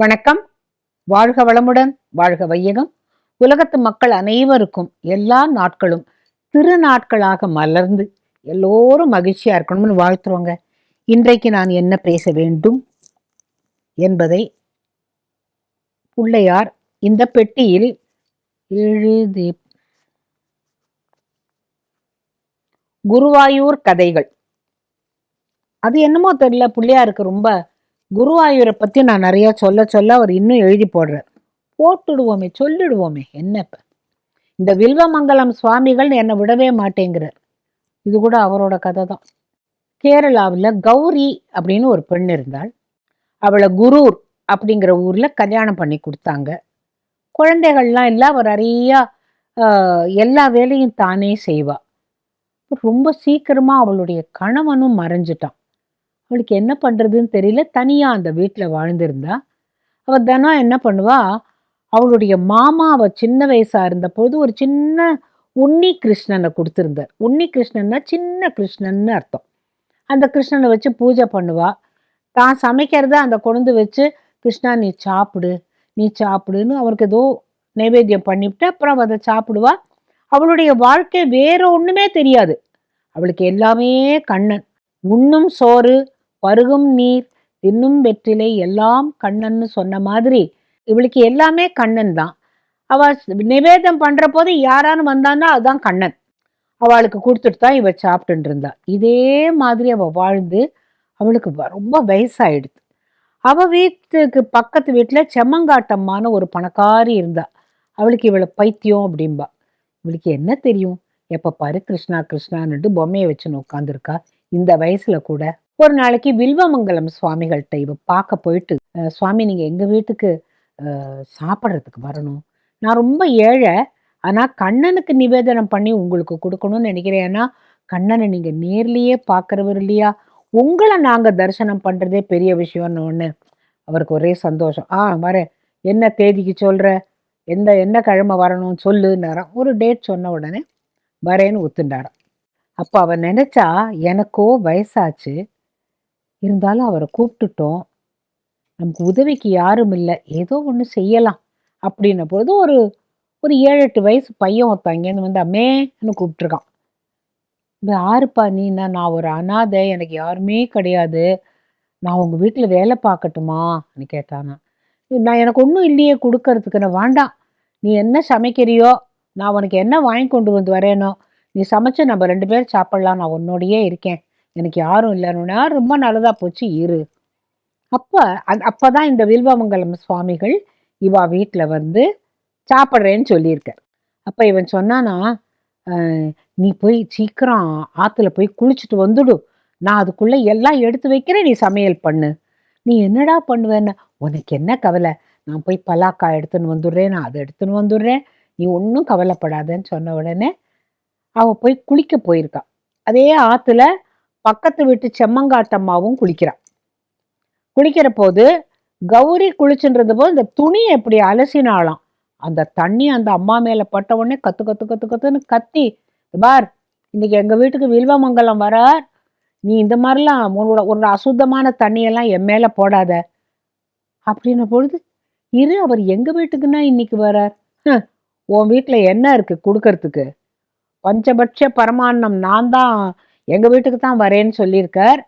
வணக்கம். வாழ்க வளமுடன், வாழ்க வையகம். உலகத்து மக்கள் அனைவருக்கும் எல்லா நாட்களும் திருநாட்களாக மலர்ந்து எல்லோரும் மகிழ்ச்சியா இருக்கணும்னு வாழ்த்துறோங்க. இன்றைக்கு நான் என்ன பேச வேண்டும் என்பதை பிள்ளையார் இந்த பெட்டியில் எழுதி குருவாயூர் கதைகள். அது என்னமோ தெரியல, பிள்ளையாருக்கு ரொம்ப குருவாயூரை பத்தி நான் நிறைய சொல்ல அவர் இன்னும் எழுதி போடுறார். போட்டுடுவோமே, சொல்லிடுவோமே, என்ன இப்ப. இந்த வில்வமங்கலம் சுவாமிகள் என்னை விடவே மாட்டேங்கிறார். இது கூட அவரோட கதை தான். கேரளாவில் கௌரி அப்படின்னு ஒரு பெண் இருந்தாள். அவளை குரூர் அப்படிங்கிற ஊர்ல கல்யாணம் பண்ணி கொடுத்தாங்க. குழந்தைகள்லாம் இல்லை, அவர் நிறைய எல்லா வேலையும் தானே செய்வா. ரொம்ப சீக்கிரமா அவளுடைய கணவனும் மறைஞ்சிட்டான். அவளுக்கு என்ன பண்றதுன்னு தெரியல. தனியா அந்த வீட்டுல வாழ்ந்திருந்தா. அவ தினம் என்ன பண்ணுவா, அவளுடைய மாமா அவ சின்ன வயசா இருந்த போது ஒரு சின்ன உன்னி கிருஷ்ணனை கொடுத்திருந்தார். உன்னி கிருஷ்ணன்னா சின்ன கிருஷ்ணன்னு அர்த்தம். அந்த கிருஷ்ணனை வச்சு பூஜை பண்ணுவா. தான் சமைக்கிறத அந்த கொண்டு வச்சு, கிருஷ்ணா நீ சாப்பிடு, நீ சாப்பிடுன்னு அவருக்கு ஏதோ நைவேத்தியம் பண்ணிவிட்டு அப்புறம் அதை சாப்பிடுவா. அவளுடைய வாழ்க்கை வேற ஒண்ணுமே தெரியாது. அவளுக்கு எல்லாமே கண்ணன். உண்ணும் சோறு, பருகும் நீர், தின்னும் வெற்றிலை எல்லாம் கண்ணன்னு சொன்ன மாதிரி இவளுக்கு எல்லாமே கண்ணன் தான். அவ நிவேதம் பண்ற போது யாரானு வந்தான்னா அதுதான் கண்ணன். அவளுக்கு கொடுத்துட்டு தான் இவ சாப்பிட்டு இருந்தா. இதே மாதிரி அவ வாழ்ந்து அவளுக்கு ரொம்ப வயசாயிடுது. அவ வீட்டுக்கு பக்கத்து வீட்டுல செம்மங்காட்டம்மான ஒரு பணக்காரி இருந்தா. அவளுக்கு இவளை பைத்தியம் அப்படின்பா. இவளுக்கு என்ன தெரியும், எப்ப பாரு கிருஷ்ணா கிருஷ்ணான்னுட்டு பொம்மையை வச்சுன்னு உட்காந்துருக்கா. இந்த வயசுல கூட ஒரு நாளைக்கு வில்வமங்கலம் சுவாமிகள்கிட்ட இவ பார்க்க போயிட்டு, சுவாமி நீங்க எங்க வீட்டுக்கு சாப்பிட்றதுக்கு வரணும். நான் ரொம்ப ஏழை, ஆனா கண்ணனுக்கு நிவேதனம் பண்ணி உங்களுக்கு கொடுக்கணும்னு நினைக்கிறேன். ஏன்னா கண்ணனை நீங்க நேர்லயே பார்க்கறவர் இல்லையா, உங்களை நாங்க தரிசனம் பண்றதே பெரிய விஷயம்னு ஒண்ணு. அவருக்கு ஒரே சந்தோஷம். வரேன், என்ன தேதிக்கு சொல்ற, என்ன கிழமை வரணும்னு சொல்லுன்னாராம். ஒரு டேட் சொன்ன உடனே வரேன்னு ஒத்துண்டாராம். அப்ப அவ நினைச்சா, எனக்கோ வயசாச்சு, இருந்தாலும் அவரை கூப்பிட்டுட்டோம், நமக்கு உதவிக்கு யாரும் இல்லை, ஏதோ ஒண்ணு செய்யலாம் அப்படின்ன பொழுது ஒரு ஒரு 7-8 வயசு பையன் ஒருத்தன் இங்கேருந்து வந்து அம்மேன்னு கூப்பிட்டுருக்கான். யாருப்பா நீன்னா, நான் ஒரு அனாதை, எனக்கு யாருமே கிடையாது, நான் உங்க வீட்டுல வேலை பார்க்கட்டுமான்னு கேட்டானா. நான் எனக்கு ஒன்றும் இல்லையே கொடுக்கறதுக்கு, நான் வேண்டாம், நீ என்ன சமைக்கிறியோ நான் உனக்கு என்ன வாங்கி கொண்டு வந்து வரேனோ நீ சமைச்சு நம்ம 2 பேரும் சாப்பிடலாம், நான் உன்னோடையே இருக்கேன், எனக்கு யாரும் இல்லைன்னு. ரொம்ப நல்லதா போச்சு, இரு. அப்பதான் இந்த வில்வமங்கலம் சுவாமிகள் இவா வீட்டுல வந்து சாப்பிட்றேன்னு சொல்லியிருக்கார். அப்ப இவன் சொன்னானா, நீ போய் சீக்கிரம் ஆத்துல போய் குளிச்சுட்டு வந்துடு, நான் அதுக்குள்ள எல்லாம் எடுத்து வைக்கிறேன், நீ சமையல் பண்ணு. நீ என்னடா பண்ணுவேன்னு, உனக்கு என்ன கவலை, நான் போய் பலாக்காய் எடுத்துன்னு வந்துடுறேன், நான் அதை எடுத்துன்னு வந்துடுறேன், நீ ஒன்றும் கவலைப்படாதன்னு சொன்ன உடனே அவ போய் குளிக்க போயிருக்கா. அதே ஆத்துல பக்கத்து வீட்டு செம்மங்காட்டம்மாவும் குளிக்கிறான். குளிக்கிற போது கௌரி குளிச்சுன்றது போது இந்த துணியை எப்படி அலசினாலாம், அந்த தண்ணி அந்த அம்மா மேல பட்ட உடனே கத்து கத்து கத்து கத்துன்னு கத்தி, பார் இன்னைக்கு எங்க வீட்டுக்கு வில்வமங்கலம் வரார், நீ இந்த மாதிரிலாம் ஒரு அசுத்தமான தண்ணியெல்லாம் என் மேல போடாத அப்படின்ன பொழுது, இரு அவர் எங்க வீட்டுக்குன்னா இன்னைக்கு வரார், உன் வீட்டுல என்ன இருக்கு கொடுக்கறதுக்கு, பஞ்சபட்ச பரமான்னம் நான் தான் எங்க வீட்டுக்கு தான் வரேன்னு சொல்லியிருக்கார்,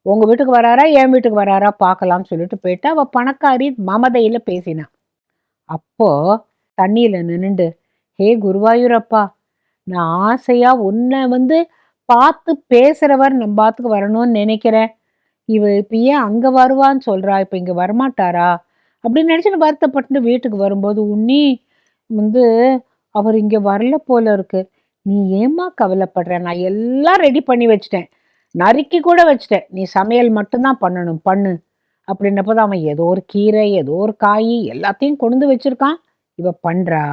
உங்க வீட்டுக்கு வராரா என் வீட்டுக்கு வராரா பார்க்கலாம்னு சொல்லிட்டு போயிட்டு அவ பணக்காரி மமதையில பேசினான். அப்போ தண்ணியில நின்னுண்டு, ஹே குருவாயூரப்பா, நான் ஆசையா உன்னை வந்து பார்த்து பேசுறவர் நம்ம பாத்துக்கு வரணும்னு நினைக்கிறேன், இப்ப ஏன் அங்க வருவான்னு சொல்றா, இப்ப இங்க வரமாட்டாரா அப்படின்னு நினைச்சுன்னு வருத்தப்பட்டு வீட்டுக்கு வரும்போது, உன்னி வந்து அவர் இங்க வரல போல இருக்கு, நீ ஏமா கவலைப்படுற, நான் எல்லாம் ரெடி பண்ணி வச்சுட்டேன், நறுக்கி கூட வச்சுட்டேன், நீ சமையல் மட்டும்தான் பண்ணணும், பண்ணு அப்படின்னப்போது அவன் ஏதோ ஒரு கீரை ஏதோ ஒரு காய் எல்லாத்தையும் கொண்டு வச்சிருக்கான், இவ பண்றா.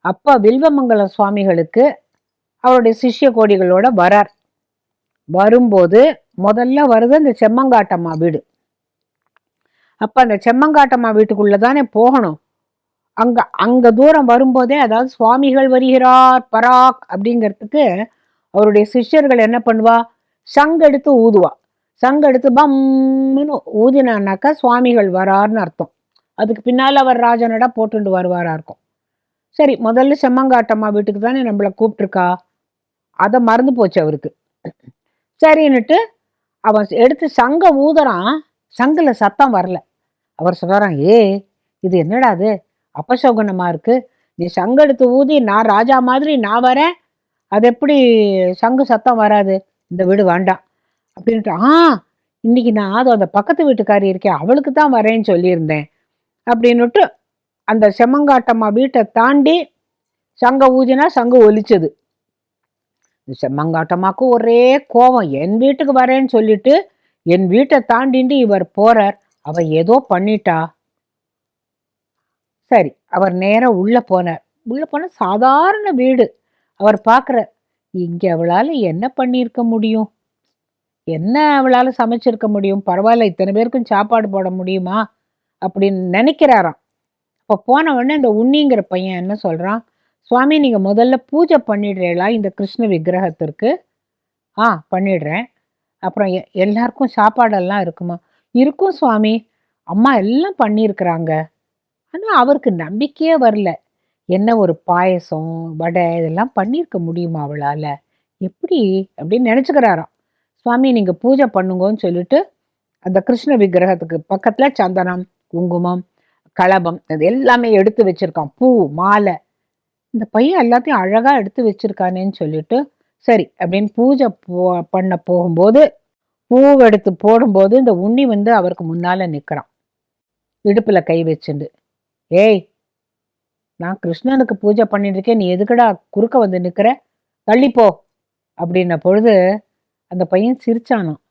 அப்ப வில்வமங்கலம் சுவாமிகளுக்கு அவருடைய சிஷ்ய கோடிகளோட வரார். வரும்போது முதல்ல வருது அந்த செம்மங்காட்டம்மா வீடு. அப்ப அந்த செம்மங்காட்டம்மா வீட்டுக்குள்ளதானே போகணும். அங்க அங்க தூரம் வரும்போதே, அதாவது சுவாமிகள் வருகிறார் பராக் அப்படிங்கிறதுக்கு அவருடைய சிஷ்யர்கள் என்ன பண்ணுவா, சங்கெடுத்து ஊதுவா. சங்கெடுத்து பம்னு ஊதினான்னாக்கா சுவாமிகள் வரார்னு அர்த்தம். அதுக்கு பின்னால் அவர் ராஜனடா போட்டுண்டு வருவாரா இருக்கும். சரி, முதல்ல செம்மங்காட்டம்மா வீட்டுக்கு தானே நம்மளை கூப்பிட்டுருக்கா, அதை மறந்து போச்சு அவருக்கு. சரின்னுட்டு அவன் எடுத்து சங்க ஊதுறான். சங்கில் சத்தம் வரல. அவர் சொல்றான், இது என்னடா அது, அபசோகனமா இருக்கு, நீ சங்க எடுத்து ஊதி நான் ராஜா மாதிரி நான் வரேன், அது எப்படி சங்கு சத்தம் வராது, இந்த வீடு வேண்டாம் அப்படின்ட்டு. இன்னைக்கு நான் அது அந்த பக்கத்து வீட்டுக்காரி இருக்கேன் அவளுக்கு தான் வரேன்னு சொல்லியிருந்தேன் அப்படின்னுட்டு அந்த செம்மங்காட்டம்மா வீட்டை தாண்டி சங்க ஊதினா சங்கு ஒலிச்சது. செம்மங்காட்டம்மாக்கு ஒரே கோபம், என் வீட்டுக்கு வரேன்னு சொல்லிட்டு என் வீட்டை தாண்டிட்டு இவர் போறார், அவ ஏதோ பண்ணிட்டா. சரி, அவர் நேரம் உள்ள போனார். உள்ள போன சாதாரண வீடு. அவர் பார்க்குற, இங்க அவளால என்ன பண்ணியிருக்க முடியும், என்ன அவளால சமைச்சிருக்க முடியும், பரவாயில்ல இத்தனை பேருக்கும் சாப்பாடு போட முடியுமா அப்படின்னு நினைக்கிறாராம். அப்போ போன உடனே இந்த உன்னிங்கிற பையன் என்ன சொல்றான், சுவாமி நீங்க முதல்ல பூஜை பண்ணிடுறீங்களா இந்த கிருஷ்ண விக்கிரகத்திற்கு? பண்ணிடுறேன். அப்புறம் எல்லாருக்கும் சாப்பாடெல்லாம் இருக்குமா? இருக்கும் சுவாமி, அம்மா எல்லாம் பண்ணியிருக்கிறாங்க. ஆனால் அவருக்கு நம்பிக்கையே வரல. என்ன ஒரு பாயசம் வடை இதெல்லாம் பண்ணியிருக்க முடியுமா அவளால், எப்படி அப்படின்னு நினச்சிக்கிறாராம். சுவாமி நீங்கள் பூஜை பண்ணுங்கன்னு சொல்லிட்டு அந்த கிருஷ்ண விக்கிரகத்துக்கு பக்கத்தில் சந்தனம் குங்குமம் களபம் இது எல்லாமே எடுத்து வச்சிருக்கான், பூ மாலை. இந்த பையன் எல்லாத்தையும் அழகாக எடுத்து வச்சிருக்கானேன்னு சொல்லிட்டு சரி அப்படின்னு பூஜை பண்ண போகும்போது பூவை எடுத்து போடும்போது இந்த உண்ணி வந்து அவருக்கு முன்னால நிற்கிறான், இடுப்புல கை வச்சுண்டு. ஏய், நான் கிருஷ்ணனுக்கு பூஜை பண்ணிட்டு இருக்கேன், நீ எதுக்கடா குறுக்க வந்து நிற்கிற, தள்ளிப்போ அப்படின்ன பொழுது அந்த பையன் சிரிச்சானான்.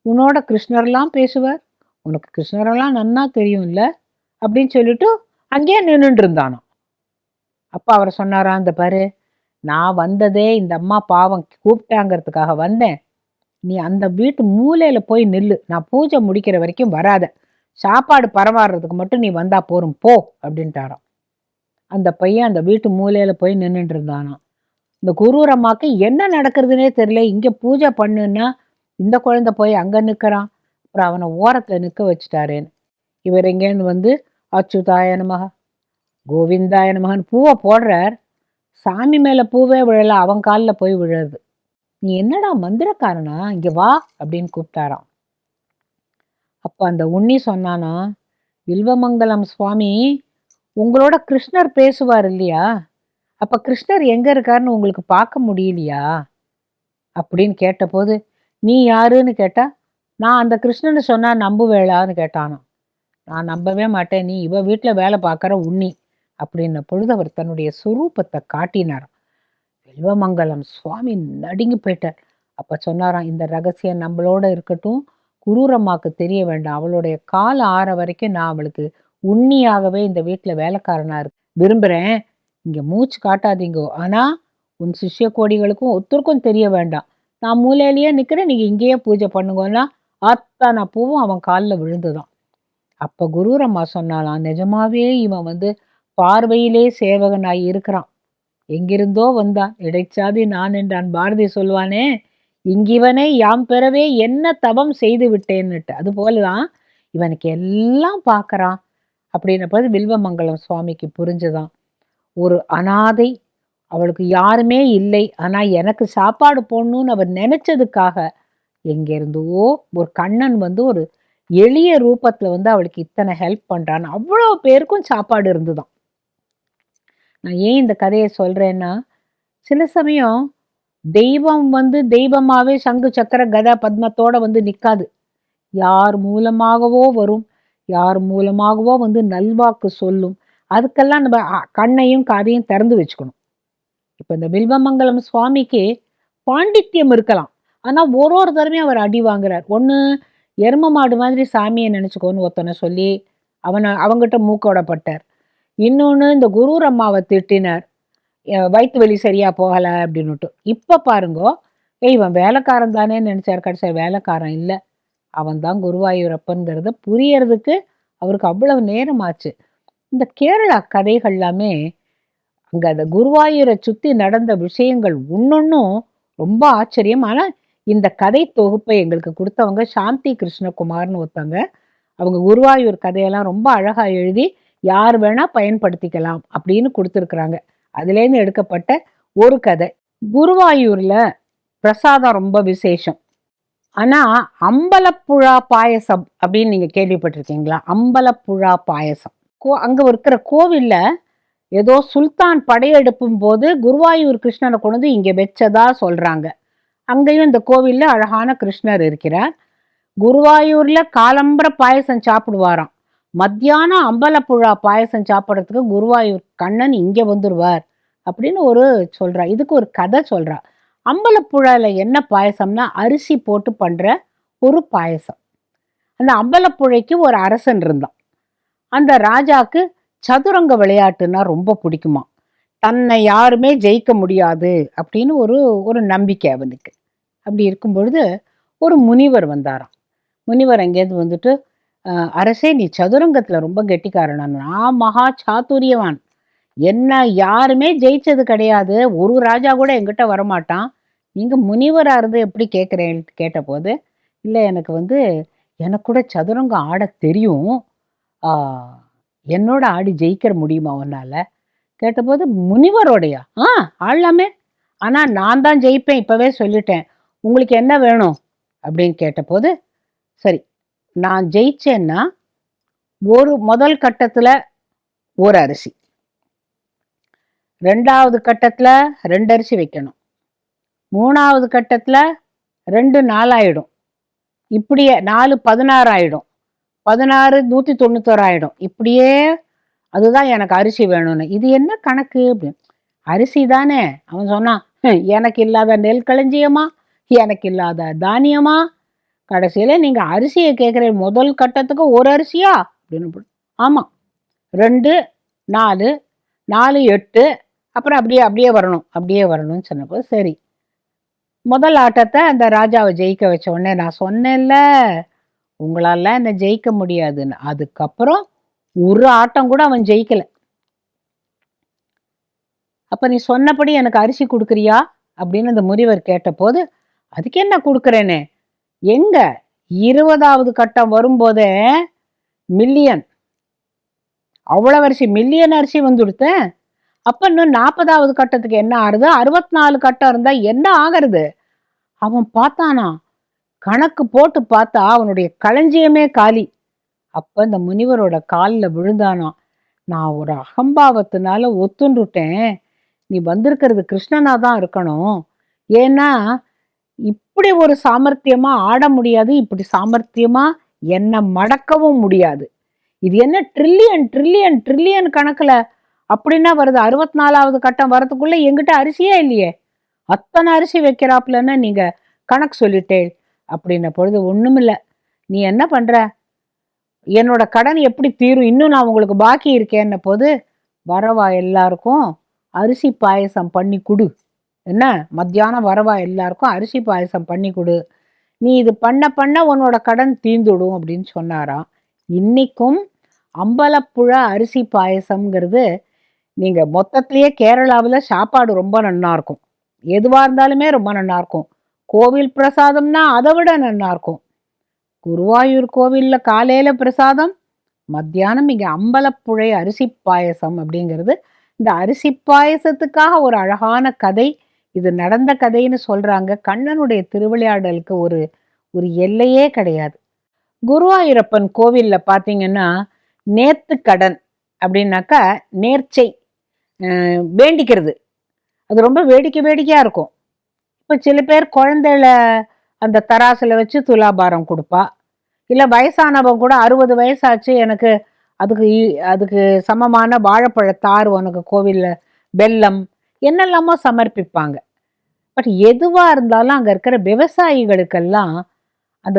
உன்னோட கிருஷ்ணர்லாம் பேசுவார், உனக்கு கிருஷ்ணரெல்லாம் நன்னா தெரியும்ல அப்படின்னு சொல்லிட்டு அங்கேயே நின்றுட்டு இருந்தானோ. அப்பா அவர் சொன்னாரா, அந்த பாரு நான் வந்ததே இந்த அம்மா பாவம் கூப்பிட்டாங்கிறதுக்காக வந்தேன், நீ அந்த வீட்டு மூலையில போய் நில்லு, நான் பூஜை முடிக்கிற வரைக்கும் வராத, சாப்பாடு பரவாடுறதுக்கு மட்டும் நீ வந்தா போரும் போ அப்படின்ட்டாராம். அந்த பையன் அந்த வீட்டு மூலையில போய் நின்றுட்டு இருந்தானாம். இந்த குரூர் அம்மாக்கு என்ன நடக்கிறதுனே தெரியல, இங்க பூஜை பண்ணுன்னா இந்த குழந்தை போய் அங்க நிற்கிறான், அப்புறம் அவனை ஓரத்துல நிற்க வச்சுட்டாரேன்னு. இவர் எங்கேருந்து வந்து அச்சுதாய நமக கோவிந்தாய நமகன்னு பூவை போடுறார், சாமி மேல பூவே விழல, அவன் காலில் போய் விழுறது. நீ என்னடா மந்திரக்காரனா, இங்க வா அப்படின்னு கூப்பிட்டாராம். அப்ப அந்த உண்ணி சொன்னானா, வில்வமங்கலம் சுவாமி உங்களோட கிருஷ்ணர் பேசுவார் இல்லையா, அப்ப கிருஷ்ணர் எங்க இருக்காருன்னு உங்களுக்கு பார்க்க முடியலையா அப்படின்னு கேட்டபோது, நீ யாருன்னு கேட்டா, நான் அந்த கிருஷ்ணன்னு சொன்னா நம்புவேளான்னு கேட்டானா. நான் நம்பவே மாட்டேன், நீ இவ வீட்டில் வேலை பார்க்குற உண்ணி அப்படின்ன பொழுது அவர் தன்னுடைய சுரூபத்தை காட்டினார். வில்வமங்கலம் சுவாமி நடுங்கி போயிட்டார். அப்ப சொன்னாராம், இந்த ரகசியம் நம்மளோட இருக்கட்டும், குரூரம்மாக்கு தெரிய வேண்டாம், அவளுடைய கால ஆற வரைக்கும் நான் அவளுக்கு உண்ணியாகவே இந்த வீட்டில் வேலைக்காரனா இருக்கு விரும்புகிறேன், இங்கே மூச்சு காட்டாதீங்கோ, ஆனால் உன் சிஷ்ய கோடிகளுக்கும் ஒருத்தருக்கும் தெரிய வேண்டாம், நான் மூலையிலேயே நிற்கிறேன், நீங்கள் இங்கேயே பூஜை பண்ணுங்கன்னா அத்தனை பூவும் அவன் காலில் விழுந்துதான். அப்போ குரூரம்மா சொன்னாலாம், நிஜமாவே இவன் வந்து பார்வையிலே சேவகனாய் இருக்கிறான், எங்கிருந்தோ வந்தான், இடைச்சாதி நான் என்றான் பாரதி சொல்வானே, இங்கிவனை யாம் பெறவே என்ன தவம் செய்து விட்டேன்னுட்டு, அது போலதான் இவனுக்கு எல்லாம் பார்க்கறான் அப்படின்னப்போது வில்வமங்கலம் சுவாமிக்கு புரிஞ்சுதான், ஒரு அனாதை, அவளுக்கு யாருமே இல்லை, ஆனா எனக்கு சாப்பாடு போடணும்னு அவர் நினைச்சதுக்காக எங்கிருந்தோ ஒரு கண்ணன் வந்து ஒரு எளிய ரூபத்துல வந்து அவளுக்கு இத்தனை ஹெல்ப் பண்றான்னு அவ்வளோ பேருக்கும் சாப்பாடு இருந்துதான். நான் ஏன் இந்த கதையை சொல்றேன்னா, சில சமயம் தெய்வம் வந்து தெய்வமாவே சங்கு சக்கர கதா பத்மத்தோட வந்து நிற்காது, யார் மூலமாகவோ வரும், யார் மூலமாகவோ வந்து நல்வாக்கு சொல்லும், அதுக்கெல்லாம் நம்ம கண்ணையும் காதையும் திறந்து வச்சுக்கணும். இப்போ இந்த வில்வமங்கலம் சுவாமிக்கு பாண்டித்யம் இருக்கலாம், ஆனால் ஒரு தடவையும் அவர் அடி வாங்குறார். ஒன்று எரும மாடு மாதிரி சாமியை நினச்சிக்கோன்னு ஒருத்தனை சொல்லி அவங்கிட்ட மூக்கோடப்பட்டார். இன்னொன்று இந்த குரூர் அம்மாவை திட்டினார், வயிற்று வலி சரியா போகலை அப்படின்னுட்டு. இப்போ பாருங்கோ, இவன் வேலைக்காரன் தானே நினைச்சார், கடைசி வேலைக்காரன் இல்லை, அவன் தான் குருவாயூரப்பன்கிறத புரியறதுக்கு அவருக்கு அவ்வளவு நேரம் ஆச்சு. இந்த கேரளா கதைகள் எல்லாமே அங்கே அந்த குருவாயூரை சுற்றி நடந்த விஷயங்கள் ஒன்னொன்னும் ரொம்ப ஆச்சரியம். ஆனால் இந்த கதை தொகுப்பை எங்களுக்கு கொடுத்தவங்க சாந்தி கிருஷ்ணகுமார்னு ஒருத்தவங்க, அவங்க குருவாயூர் கதையெல்லாம் ரொம்ப அழகா எழுதி யார் வேணா பயன்படுத்திக்கலாம் அப்படின்னு கொடுத்துருக்குறாங்க. அதுலேருந்து எடுக்கப்பட்ட ஒரு கதை. குருவாயூர்ல பிரசாதம் ரொம்ப விசேஷம். ஆனா அம்பலப்புழா பாயசம் அப்படின்னு நீங்க கேள்விப்பட்டிருக்கீங்களா? அம்பலப்புழா பாயசம். அங்க இருக்கிற கோவில்ல ஏதோ சுல்தான் படையெடுப்பும் போது குருவாயூர் கிருஷ்ணரை கொண்டு வந்து இங்க வச்சதா சொல்றாங்க. அங்கேயும் இந்த கோவில்ல அழகான கிருஷ்ணர் இருக்கிறார். குருவாயூர்ல காலம்பர பாயசம் சாப்பிடுவாராம். மத்தியானம் அம்பலப்புழா பாயசம் சாப்பிட்றதுக்கு குருவாயூர் கண்ணன் இங்க வந்துருவார் அப்படின்னு ஒரு சொல்றா. இதுக்கு ஒரு கதை சொல்றா. அம்பலப்புழால என்ன பாயசம்னா அரிசி போட்டு பண்ற ஒரு பாயசம். அந்த அம்பலப்புழைக்கு ஒரு அரசன் இருந்தான். அந்த ராஜாக்கு சதுரங்க விளையாட்டுன்னா ரொம்ப பிடிக்குமா. தன்னை யாருமே ஜெயிக்க முடியாது அப்படின்னு ஒரு ஒரு நம்பிக்கை அவனுக்கு. அப்படி இருக்கும் பொழுது ஒரு முனிவர் வந்தாராம். முனிவர் அங்கேருந்து வந்துட்டு, அரசே நீ சதுரங்கத்துல ரொம்ப கெட்டிக்காரனா? நான் மகா சாதுரியவான், என்ன யாருமே ஜெயிச்சது கிடையாது, ஒரு ராஜா கூட என்கிட்ட வரமாட்டான், நீங்க முனிவரா இருந்து எப்படி கேட்குறேன்னு கேட்டபோது, இல்லை எனக்கு கூட சதுரங்கம் ஆட தெரியும், என்னோட ஆடி ஜெயிக்கிற முடியுமா உன்னால கேட்டபோது, முனிவரோடையா? ஆடலாமே, ஆனா நான் தான் ஜெயிப்பேன் இப்பவே சொல்லிட்டேன், உங்களுக்கு என்ன வேணும் அப்படின்னு கேட்டபோது, சரி நான் ஜெயிச்சேன்னா ஒரு முதல் கட்டத்துல ஒரு அரிசி, ரெண்டாவது கட்டத்துல 2 அரிசி வைக்கணும், மூணாவது கட்டத்துல 2 4 ஆயிடும், இப்படியே 4 16 ஆயிடும், 16 191 ஆயிடும், இப்படியே. அதுதான் எனக்கு அரிசி வேணும்னு. இது என்ன கணக்கு அப்படின்னு. அரிசி தானே. அவன் சொன்னான், எனக்கு இல்லாத நெல் களஞ்சியமா, எனக்கு இல்லாத தானியமா, கடைசியில நீங்க அரிசியை கேட்குற முதல் கட்டத்துக்கு ஒரு அரிசியா அப்படின்னு. ஆமா, 2 4 4 8 அப்புறம் அப்படியே அப்படியே வரணும், அப்படியே வரணும்னு சொன்னப்போ சரி. முதல் ஆட்டத்தை அந்த ராஜாவை ஜெயிக்க வச்ச உடனே நான் சொன்னேன்ல உங்களால என்ன ஜெயிக்க முடியாதுன்னு. அதுக்கப்புறம் ஒரு ஆட்டம் கூட அவன் ஜெயிக்கல. அப்ப நீ சொன்னபடி எனக்கு அரிசி கொடுக்குறியா அப்படின்னு அந்த முனிவர் கேட்ட போது, அதுக்கு என்ன கொடுக்குறேனே, எங்க 20வது கட்டம் வரும்போதே மில்லியன், அவ்வளவு அரிசி, மில்லியன் அரிசி வந்துடுத்தேன். அப்ப இன்னும் 40வது கட்டத்துக்கு என்ன ஆறுது, 64 கட்டம் இருந்தா என்ன ஆகிறது? அவன் பார்த்தானா, கணக்கு போட்டு பார்த்தா அவனுடைய களஞ்சியமே காலி. அப்ப இந்த முனிவரோட காலில் விழுந்தானா, நான் ஒரு அகம்பாவத்தினால ஒத்துண்டுட்டேன், நீ வந்திருக்கிறது கிருஷ்ணனா தான் இருக்கணும், ஏன்னா இப்படி ஒரு சாமர்த்தியமா ஆட முடியாது, இப்படி சாமர்த்தியமா என்ன மடக்கவும் முடியாது. இது என்ன ட்ரில்லியன் ட்ரில்லியன் ட்ரில்லியன் கணக்குல அப்படின்னா வருது. 64வது கட்டம் வரதுக்குள்ள எங்கிட்ட அரிசியே இல்லையே, அத்தனை அரிசி வைக்கிறாப்புலன்னு நீங்க கணக்கு சொல்லிட்டே அப்படின்ன பொழுது, ஒண்ணுமில்ல, நீ என்ன பண்ற, என்னோட கடன் எப்படி தீரும், இன்னும் நான் உங்களுக்கு பாக்கி இருக்கேன்ன போது, வரவா எல்லாருக்கும் அரிசி பாயசம் பண்ணி கொடு, என்ன மத்தியானம் வரவா எல்லாருக்கும் அரிசி பாயசம் பண்ணி கொடு, நீ இது பண்ண பண்ண உன்னோட கடன் தீர்ந்துடும் அப்படின்னு சொன்னாராம். இன்னைக்கும் அம்பலப்புழா அரிசி பாயசம்ங்கிறது நீங்க மொத்தத்திலேயே கேரளாவில் சாப்பாடு ரொம்ப நன்னா இருக்கும், எதுவா இருந்தாலுமே ரொம்ப நன்னா இருக்கும். கோவில் பிரசாதம்னா அதை விட நன்னா இருக்கும். குருவாயூர் கோவில்ல காலையில பிரசாதம், மத்தியானம் இங்க அம்பலப்புழை அரிசி பாயசம் அப்படிங்கிறது. இந்த அரிசி பாயசத்துக்காக ஒரு அழகான கதை, இது நடந்த கதைன்னு சொல்றாங்க. கண்ணனுடைய திருவிளையாடலுக்கு ஒரு ஒரு எல்லையே கிடையாது. குருவாயூரப்பன் கோவில்ல பாத்தீங்கன்னா நேர்த்து கடன் அப்படின்னாக்கா நேர்ச்சை, வேண்டிக்கிறது, அது ரொம்ப வேடிக்கை வேடிக்கையா இருக்கும். இப்போ சில பேர் குழந்தைல அந்த தராசுல வச்சு துலாபாரம் கொடுப்பா, இல்லை வயசானவங்க கூட 60 வயசாச்சு எனக்கு அதுக்கு அதுக்கு சமமான வாழைப்பழத்தாறு உனக்கு கோவில்ல வெல்லம் என்னெல்லாமோ சமர்ப்பிப்பாங்க. பட் எதுவா இருந்தாலும் அங்க இருக்கிற விவசாயிகளுக்கெல்லாம் அந்த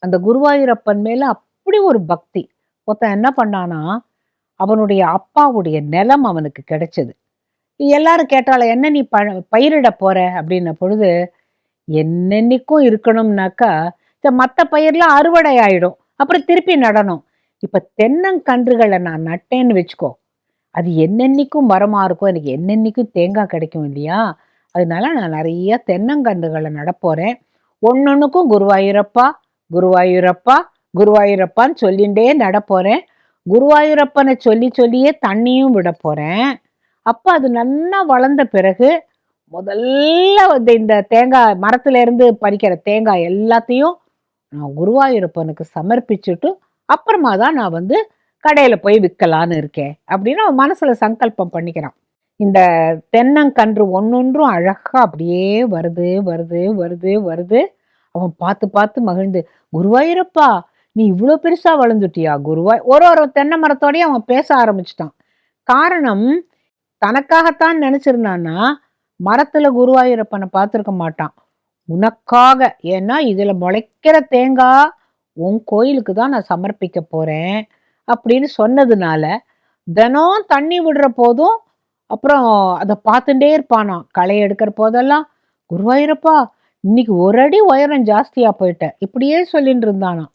அந்த குருவாயூரப்பன் மேல அப்படி ஒரு பக்தி. ஒருத்தன் என்ன பண்ணானா, அவனுடைய அப்பாவுடைய நிலம் அவனுக்கு கிடைச்சது. எல்லாரும் கேட்டால என்ன நீ பயிரிட போற அப்படின்ன பொழுது, என்னென்னைக்கும் இருக்கணும்னாக்கா மற்ற பயிர்லாம் அறுவடை ஆயிடும், அப்புறம் திருப்பி நடணும். இப்ப தென்னங்கன்றுகளை நான் நட்டேன்னு வச்சுக்கோ, அது என்னென்னைக்கும் மரமா இருக்கும், எனக்கு என்னென்னைக்கும் தேங்காய் கிடைக்கும் இல்லையா, அதனால நான் நிறைய தென்னங்கன்றுகளை நடப்போறேன், ஒன்னொன்னுக்கும் குருவாயூரப்பா குருவாயூரப்பா குருவாயூரப்பான்னு சொல்லிண்டே நடப்போறேன். குருவாயூரப்பனை சொல்லி சொல்லியே தண்ணியும் விட போறேன். அப்ப அது நல்லா வளர்ந்த பிறகு முதல்ல வந்து இந்த தேங்காய் மரத்துல இருந்து பறிக்கிற தேங்காய் எல்லாத்தையும் நான் குருவாயூரப்பனுக்கு சமர்ப்பிச்சுட்டு அப்புறமா தான் நான் வந்து கடையில போய் விற்கலான்னு இருக்கேன் அப்படின்னு அவன் மனசுல சங்கல்பம் பண்ணிக்கிறான். இந்த தென்னங்கன்று ஒன்னொன்றும் அழகா அப்படியே வருது வருது வருது வருது. அவன் பார்த்து பார்த்து மகிழ்ந்து, குருவாயூரப்பா நீ இவ்வளோ பெருசா வளர்ந்துட்டியா குருவாய். ஒரு தென்னை மரத்தோடய அவன் பேச ஆரம்பிச்சிட்டான். காரணம், தனக்காகத்தான் நினைச்சிருந்தான்னா மரத்துல குருவாயூரப்பனை பார்த்துருக்க மாட்டான். உனக்காக, ஏன்னா இதுல முளைக்கிற தேங்காய் உன் கோயிலுக்கு தான் நான் சமர்ப்பிக்க போறேன் அப்படின்னு சொன்னதுனால தினம் தண்ணி விடுற போதும் அப்புறம் அதை பார்த்துட்டே இருப்பானாம். களை எடுக்கிற போதெல்லாம், குருவாயூரப்பா இன்னைக்கு ஒரு அடி உயரம் ஜாஸ்தியா போயிட்ட இப்படியே சொல்லிட்டு இருந்தானாம்.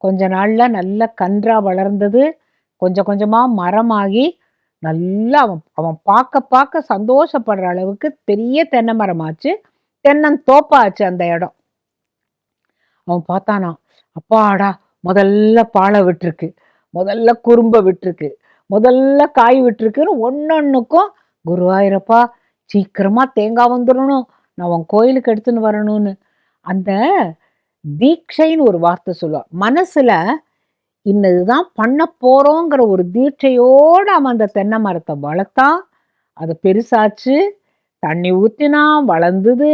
கொஞ்ச நாள்ல நல்ல கன்றா வளர்ந்தது. கொஞ்சம் கொஞ்சமா மரமாகி நல்லா அவன் அவன் பார்க்க பார்க்க சந்தோஷப்படுற அளவுக்கு பெரிய தென்னை மரமாச்சு. தென்னந்தோப்பாச்சு அந்த இடம். அவன் பார்த்தானா, அப்பாடா முதல்ல பாலை விட்டுருக்கு, முதல்ல குறும்ப விட்டுருக்கு, முதல்ல காய் விட்டுருக்குன்னு ஒன்னொன்னுக்கும் குருவாயூரப்பா சீக்கிரமா தேங்காய் வந்துடணும், நான் உன் கோயிலுக்கு எடுத்துன்னு வரணும்னு அந்த தீட்சைன்னு ஒரு வார்த்தை சொல்லுவான். மனசுல இன்னதுதான் பண்ண போறோங்கிற ஒரு தீட்சையோடு அவன் அந்த தென்னை மரத்தை வளர்த்தான். அது பெருசாச்சு, தண்ணி ஊத்தினா வளர்ந்தது,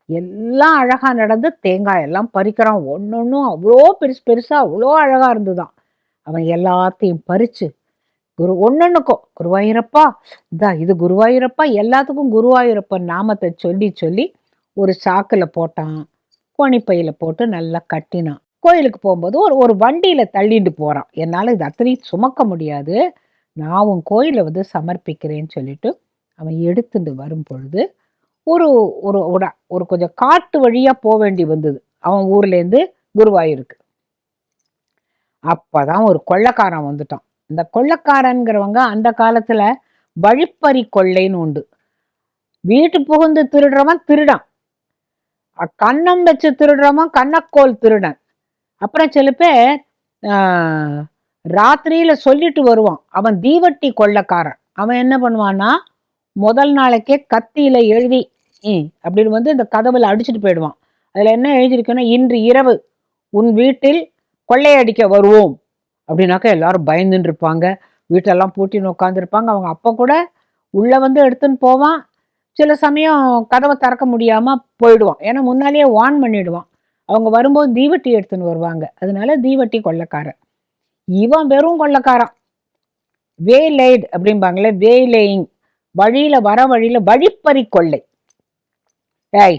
எல்லாம் அழகா நடந்து தேங்காய் எல்லாம் பறிக்கிறான். ஒன்னொன்னும் அவ்வளோ பெருசு பெருசா அவ்வளோ அழகா இருந்துதான். அவன் எல்லாத்தையும் பறிச்சு ஒன்னொன்னுக்கும் குருவாயூரப்பா இது குருவாயூரப்பா, எல்லாத்துக்கும் குருவாயூரப்பன் நாமத்தை சொல்லி சொல்லி ஒரு சாக்குல போட்டான். கோணிப்பையில போட்டு நல்லா கட்டினான். கோயிலுக்கு போகும்போது ஒரு வண்டியில தள்ளிட்டு போறான். என்னால இது அத்தனையும் சுமக்க முடியாது, நான் உன் கோயிலை வந்து சமர்ப்பிக்கிறேன்னு சொல்லிட்டு அவன் எடுத்துட்டு வரும் பொழுது ஒரு ஒரு ஒரு கொஞ்சம் காட்டு வழியா போக வேண்டி வந்தது அவன் ஊர்ல இருந்து குருவாயூருக்கு. அப்பதான் ஒரு கொள்ளைக்காரன் வந்துட்டான். இந்த கொள்ளைக்காரன்கிறவங்க அந்த காலத்துல வழிப்பறி கொள்ளைன்னு உண்டு. வீட்டு புகுந்து திருடுறவன் திருடான், கன்னம் வச்சு திருடுறவன் கண்ணக்கோல் திருடன். அப்புறம் சில பேர் ராத்திரியில சொல்லிட்டு வருவான், அவன் தீவட்டி கொள்ளைக்காரன். அவன் என்ன பண்ணுவான்னா முதல் நாளைக்கே கத்தியில எழுதி அப்படின்னு வந்து இந்த கதவுல அடிச்சுட்டு போயிடுவான். அதுல என்ன எழுதியிருக்குன்னா, இன்று இரவு உன் வீட்டில் கொள்ளையடிக்க வருவோம் அப்படின்னாக்கா எல்லாரும் பயந்துட்டு இருப்பாங்க, வீட்டெல்லாம் பூட்டின்னு உட்காந்துருப்பாங்க. அவங்க அப்போ கூட உள்ள வந்து எடுத்துன்னு போவான். சில சமயம் கதவை திறக்க முடியாம போயிடுவான், ஏன்னா முன்னாலேயே வார்ன் பண்ணிடுவான். அவங்க வரும்போது தீவட்டி எடுத்துன்னு வருவாங்க, அதனால தீவட்டி கொள்ளைக்காரன். இவன் வெறும் கொள்ளைக்காரன், வேலைட் அப்படிம்பாங்களே, வேலையிங், வழியில வர வழியில வழிப்பறி கொள்ளை. ஏய்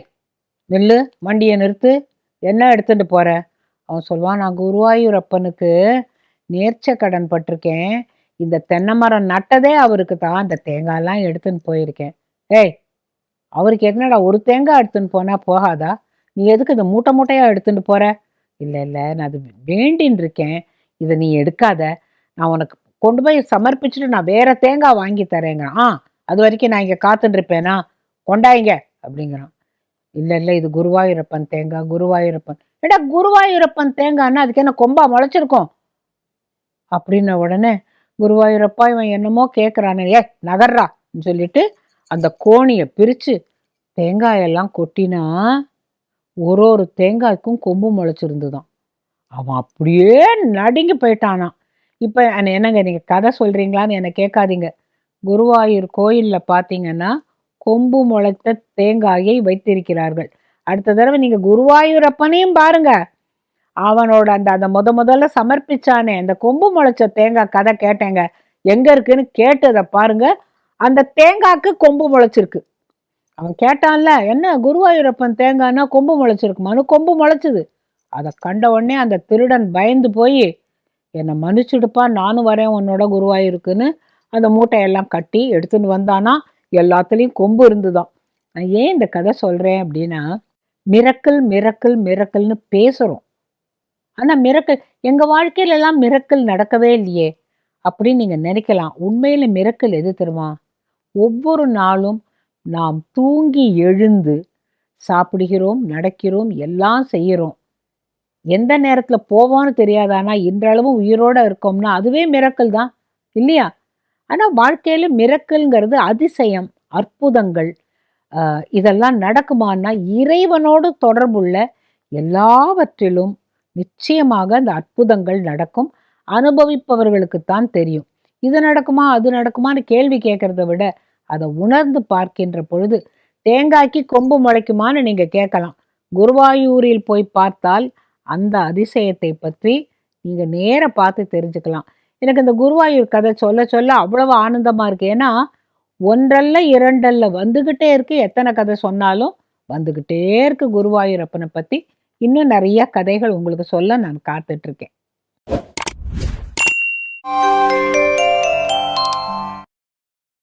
நில்லு, வண்டியை நிறுத்து, என்ன எடுத்துட்டு போற? அவன் சொல்லுவான், நான் குருவாயூரப்பனுக்கு நேர்ச்ச கடன் பட்டிருக்கேன், இந்த தென்னை மரம் நட்டதே அவருக்கு தான், அந்த தேங்காயெல்லாம் எடுத்துன்னு போயிருக்கேன். ஏய் அவருக்கு என்னடா ஒரு தேங்காய் எடுத்துன்னு போனா போகாதா, நீ எதுக்கு இந்த மூட்டை மூட்டையா எடுத்துட்டு போற? இல்லை இல்லை நான் அது வேண்டின்னு இருக்கேன், இதை நீ எடுக்காத, நான் உனக்கு கொண்டு போய் சமர்ப்பிச்சுட்டு நான் வேற தேங்காய் வாங்கி தரேங்க. அது வரைக்கும் நான் இங்க காத்துட்டு இருப்பேனா, கொண்டாயிங்க அப்படிங்கிறான். இல்லை இல்லை இது குருவாயூரப்பன் தேங்காய், குருவாயூரப்பன். ஏடா குருவாயூரப்பன் தேங்காய்னா அதுக்கு என்ன கொம்பா முளைச்சிருக்கும் அப்படின்ன உடனே, குருவாயூரப்பா இவன் என்னமோ கேட்குறானே, நகர்றான்னு சொல்லிட்டு அந்த கோணியை பிரிச்சு தேங்காயெல்லாம் கொட்டினா ஒரு தேங்காய்க்கும் கொம்பு முளைச்சிருந்துதான். அவன் அப்படியே நடுங்கி போயிட்டானா. இப்ப என்னங்க நீங்க கதை சொல்றீங்களான்னு என்ன கேட்காதீங்க. குருவாயூர் கோயில்ல பாத்தீங்கன்னா கொம்பு முளைத்த தேங்காயை வைத்திருக்கிறார்கள். அடுத்த தடவை நீங்க குருவாயூரப்பனையும் பாருங்க, அவனோட அந்த முதல்ல சமர்ப்பிச்சானே அந்த கொம்பு முளைச்ச தேங்காய் கதை கேட்டேங்க, எங்க இருக்குன்னு கேட்டதை பாருங்க, அந்த தேங்காய்க்கு கொம்பு முளைச்சிருக்கு. அவன் கேட்டான்ல, என்ன குருவாயூரப்பன் தேங்காய்னா கொம்பு முளைச்சிருக்குமானு, கொம்பு முளைச்சுது. அதை கண்ட உடனே அந்த திருடன் பயந்து போய், என்னை மன்னிச்சுடுப்பா, நானும் வரேன் உன்னோட குருவாயூருக்குன்னு அந்த மூட்டையெல்லாம் கட்டி எடுத்துன்னு வந்தானா. எல்லாத்துலேயும் கொம்பு இருந்துதான். நான் ஏன் இந்த கதை சொல்றேன் அப்படின்னா, மிரக்கல் மிரக்கல் மிரக்கல்னு பேசுறோம், ஆனா மிரக்கல் எங்க வாழ்க்கையில எல்லாம் மிரக்கல் நடக்கவே இல்லையே அப்படின்னு நீங்க நினைக்கலாம். உண்மையில மிரக்கல் எது தெரியுமா? ஒவ்வொரு நாளும் நாம் தூங்கி எழுந்து சாப்பிடுகிறோம், நடக்கிறோம், எல்லாம் செய்கிறோம். எந்த நேரத்துல போவோம்னு தெரியாது. ஆனா இன்றளவும் உயிரோட இருக்கோம்னா அதுவே மிரக்கல் தான் இல்லையா? ஆனா வாழ்க்கையில மிரக்கல்ங்கிறது அதிசயம், அற்புதங்கள் இதெல்லாம் நடக்குமான்னா, இறைவனோடு தொடர்புள்ள எல்லாவற்றிலும் நிச்சயமாக அந்த அற்புதங்கள் நடக்கும். அனுபவிப்பவர்களுக்குத்தான் தெரியும். இது நடக்குமா? அது நடக்குமான்னு கேள்வி கேட்கிறத விட, அத உணர்ந்து பார்க்கின்ற பொழுது, தேங்காய்க்கு கொம்பு முளைக்குமான்னு நீங்க கேட்கலாம். குருவாயூரில் போய் பார்த்தால், அந்த அதிசயத்தை பற்றி நீங்க நேர பார்த்து தெரிஞ்சுக்கலாம். எனக்கு இந்த குருவாயூர் கதை சொல்ல சொல்ல அவ்வளவு ஆனந்தமா இருக்கு. ஏன்னா, ஒன்றல்ல, இரண்டல்ல வந்துகிட்டே இருக்கு. எத்தனை கதை சொன்னாலும் வந்துகிட்டே இருக்கு குருவாயூரப்பனை பத்தி. இன்னும் நிறைய கதைகள் உங்களுக்கு சொல்ல நான் காத்துட்டு இருக்கேன்.